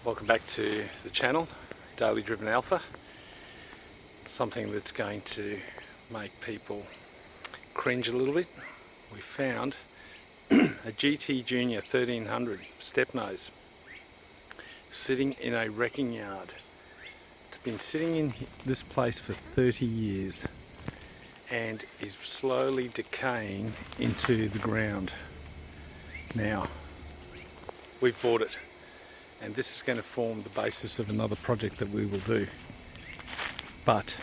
Welcome back to the channel, Daily Driven Alpha. Something that's going to make people cringe a little bit. We found a GT Junior 1300 step nose sitting in a wrecking yard. It's been sitting in this place for 30 years and is slowly decaying into the ground. Now, we've bought it, and this is going to form the basis of another project that we will do. But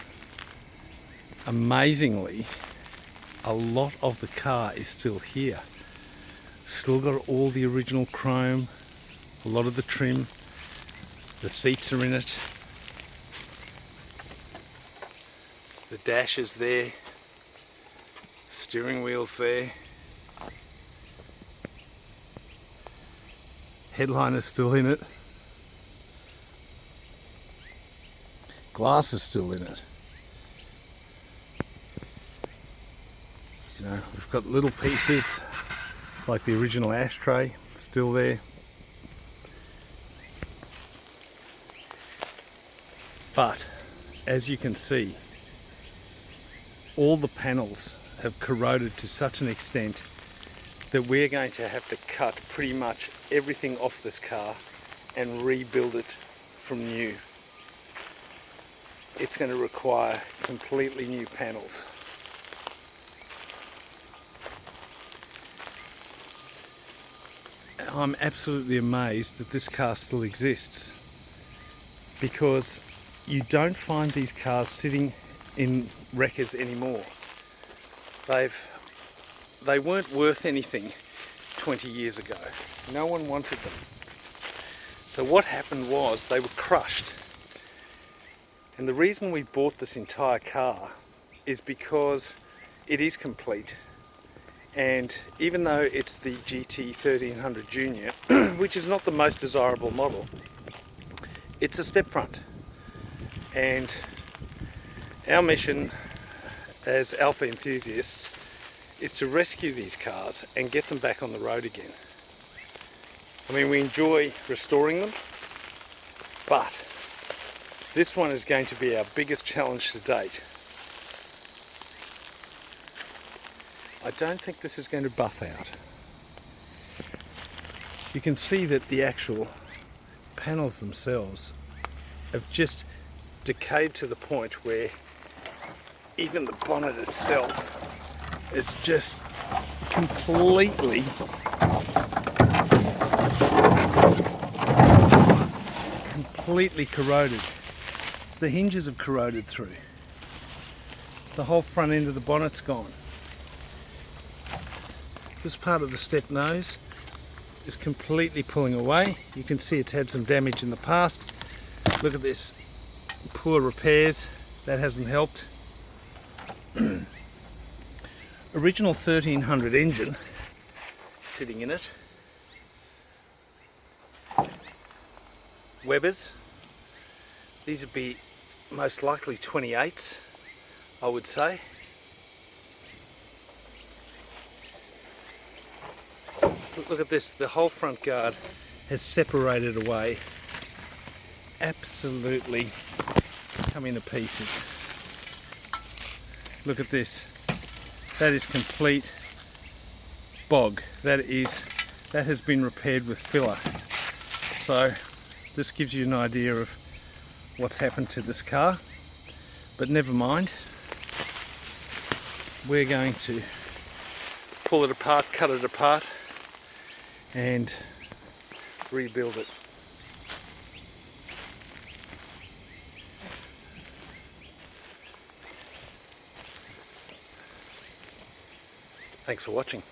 amazingly, a lot of the car is still here. Still got all the original chrome, a lot of the trim, the seats are in it, the dash is there, steering wheel's there, headliner's still in it, glass is still in it. You know, we've got little pieces like the original ashtray still there. But as you can see, all the panels have corroded to such an extent that we're going to have to cut pretty much everything off this car and rebuild it from new. It's going to require completely new panels. I'm absolutely amazed that this car still exists, because you don't find these cars sitting in wreckers anymore. They weren't worth anything 20 years ago. No one wanted them. So what happened was they were crushed. And the reason we bought this entire car is because it is complete. And even though it's the GT 1300 Junior, which is not the most desirable model, it's a step front. And our mission as Alpha enthusiasts is to rescue these cars and get them back on the road again. I mean, we enjoy restoring them, but this one is going to be our biggest challenge to date. I don't think this is going to buff out. You can see that the actual panels themselves have just decayed to the point where even the bonnet itself is just completely corroded. The hinges have corroded through. The whole front end of the bonnet's gone. This part of the step nose is completely pulling away. You can see it's had some damage in the past. Look at this, poor repairs. That hasn't helped. Original 1300 engine sitting in it. Webers. These would be most likely 28s, I would say. Look at this, the whole front guard has separated away, absolutely coming to pieces. Look at this, that is complete bog. That has been repaired with filler. So this gives you an idea of what's happened to this car, but never mind. We're going to pull it apart, cut it apart, and rebuild it. Thanks for watching.